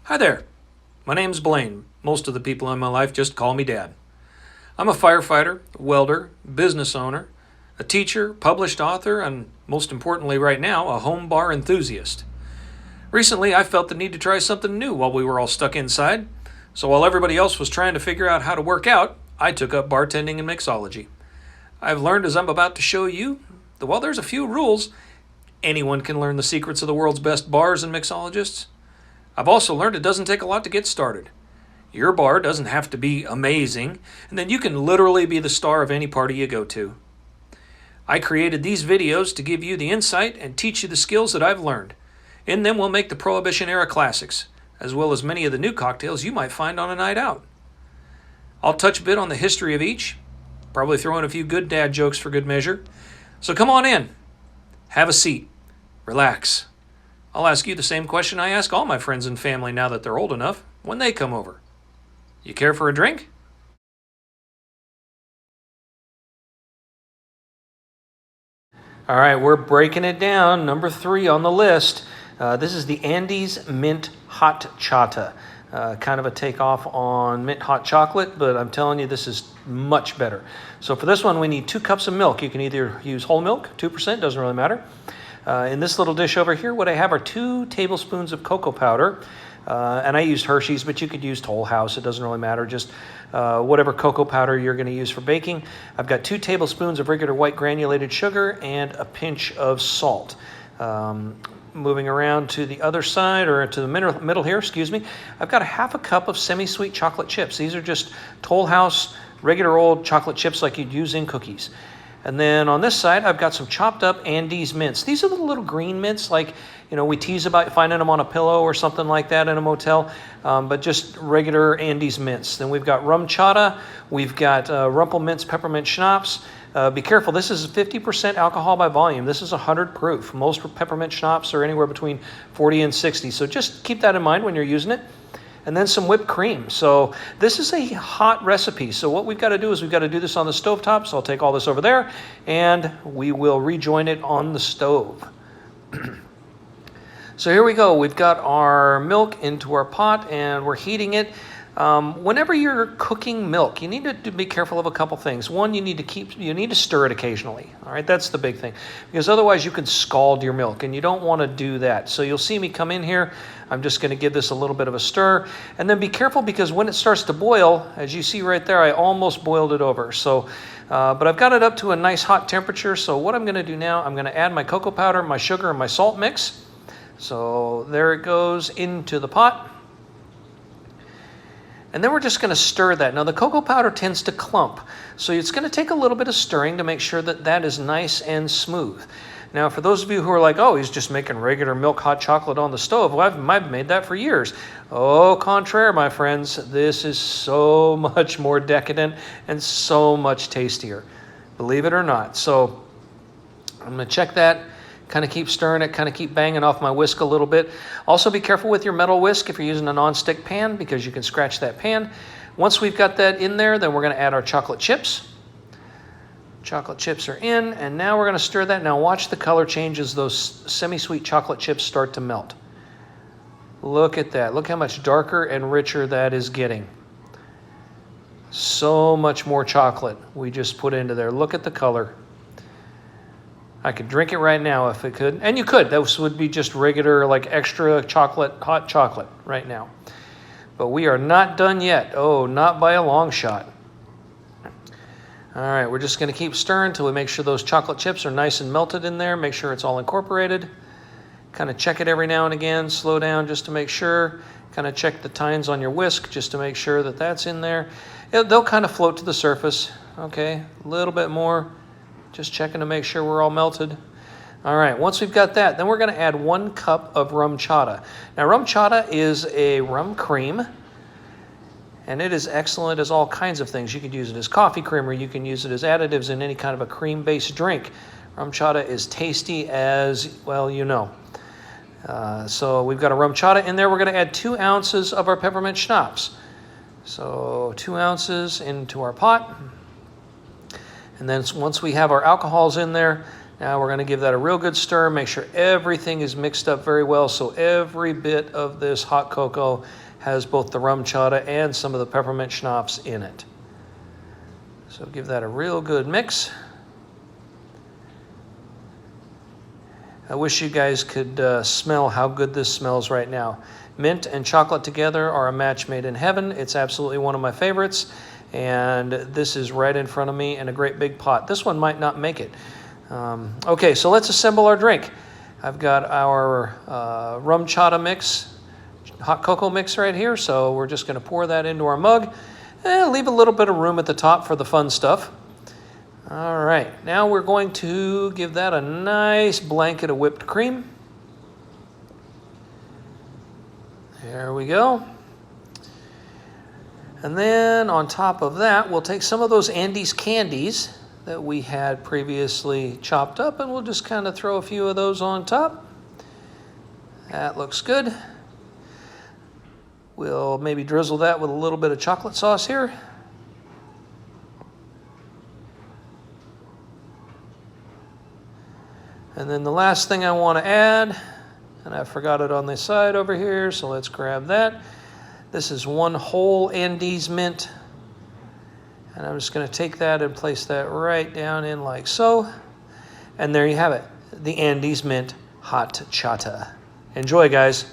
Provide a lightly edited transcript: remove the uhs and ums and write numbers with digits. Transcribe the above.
Hi there. My name's Blaine. Most of the people in my life just call me Dad. I'm a firefighter, welder, business owner, a teacher, published author, and most importantly right now, a home bar enthusiast. Recently, I felt the need to try something new while we were all stuck inside. So while everybody else was trying to figure out how to work out, I took up bartending and mixology. I've learned as I'm about to show you that while there's a few rules, anyone can learn the secrets of the world's best bars and mixologists. I've also learned it doesn't take a lot to get started. Your bar doesn't have to be amazing, and then you can literally be the star of any party you go to. I created these videos to give you the insight and teach you the skills that I've learned. In them we'll make the Prohibition-era classics, as well as many of the new cocktails you might find on a night out. I'll touch a bit on the history of each, probably throw in a few good dad jokes for good measure. So come on in, have a seat, relax. I'll ask you the same question I ask all my friends and family now that they're old enough when they come over. You care for a drink? All right, we're breaking it down. Number 3 on the list. This is the Andes Mint Hotchata. Kind of a takeoff on mint hot chocolate, but I'm telling you this is much better. So for this one we need 2 cups of milk. You can either use whole milk, 2%, doesn't really matter. In this little dish over here, what I have are 2 tablespoons of cocoa powder. And I used Hershey's, but you could use Toll House. It doesn't really matter. Just whatever cocoa powder you're going to use for baking. I've got 2 tablespoons of regular white granulated sugar and a pinch of salt. Moving around to the other side, or to the middle here, excuse me, I've got a half a cup of semi-sweet chocolate chips. These are just Toll House, regular old chocolate chips like you'd use in cookies. And then on this side, I've got some chopped up Andes mints. These are the little green mints, like, you know, we tease about finding them on a pillow or something like that in a motel, but just regular Andes mints. Then we've got rum chata, we've got Rumple Mints peppermint schnapps. Be careful, this is 50% alcohol by volume. This is 100 proof. Most peppermint schnapps are anywhere between 40 and 60, so just keep that in mind when you're using it. And then some whipped cream. So this is a hot recipe. So what we've got to do is we've got to do this on the stovetop. So I'll take all this over there and we will rejoin it on the stove. So here we go. We've got our milk into our pot and we're heating it. Whenever you're cooking milk, you need to be careful of a couple things. One, you need to stir it occasionally. All right, that's the big thing, because otherwise you can scald your milk, and you don't want to do that. So you'll see me come in here. I'm just going to give this a little bit of a stir, and then be careful because when it starts to boil, as you see right there, I almost boiled it over. So, but I've got it up to a nice hot temperature. So what I'm going to do now, I'm going to add my cocoa powder, my sugar, and my salt mix. So there it goes into the pot. And then we're just going to stir that. Now the cocoa powder tends to clump, so it's going to take a little bit of stirring to make sure that that is nice and smooth. Now for those of you who are like, oh, he's just making regular milk hot chocolate on the stove. Well, I've made that for years. Au contraire, my friends, this is so much more decadent and so much tastier, believe it or not. So I'm going to check that. Kind of keep stirring it, kind of keep banging off my whisk a little bit. Also be careful with your metal whisk if you're using a non-stick pan, because you can scratch that pan. Once we've got that in there, then we're going to add our chocolate chips. Chocolate chips are in, and now we're going to stir that. Now watch the color change as those semi-sweet chocolate chips start to melt. Look at that. Look how much darker and richer that is getting. So much more chocolate we just put into there. Look at the color. I could drink it right now if it could. And you could. This would be just regular, like extra chocolate, hot chocolate right now. But we are not done yet. Oh, not by a long shot. All right, we're just going to keep stirring until we make sure those chocolate chips are nice and melted in there. Make sure it's all incorporated. Kind of check it every now and again. Slow down just to make sure. Kind of check the tines on your whisk just to make sure that that's in there. They'll kind of float to the surface. Okay, a little bit more. Just checking to make sure we're all melted. All right, once we've got that, then we're going to add 1 cup of rum chata. Now, rum chata is a rum cream, and it is excellent as all kinds of things. You could use it as coffee creamer. You can use it as additives in any kind of a cream-based drink. Rum chata is tasty as, well, you know. So we've got a rum chata in there. We're going to add 2 ounces of our peppermint schnapps. So 2 ounces into our pot. And then once we have our alcohols in there, Now we're going to give that a real good stir, make sure everything is mixed up very well so every bit of this hot cocoa has both the rum chata and some of the peppermint schnapps in it. So give that a real good mix. I wish you guys could smell how good this smells right now. Mint and chocolate together are a match made in heaven. It's absolutely one of my favorites. And this is right in front of me in a great big pot. This one might not make it. Okay, so let's assemble our drink. I've got our rum chata mix, hot cocoa mix right here. So we're just going to pour that into our mug and leave a little bit of room at the top for the fun stuff. All right, now we're going to give that a nice blanket of whipped cream. There we go. And then on top of that, we'll take some of those Andes candies that we had previously chopped up, and we'll just kind of throw a few of those on top. That looks good. We'll maybe drizzle that with a little bit of chocolate sauce here. And then the last thing I want to add, and I forgot it on this side over here, so let's grab that. This is one whole Andes mint. And I'm just going to take that and place that right down in like so. And there you have it, the Andes Mint Hot Chata. Enjoy, guys.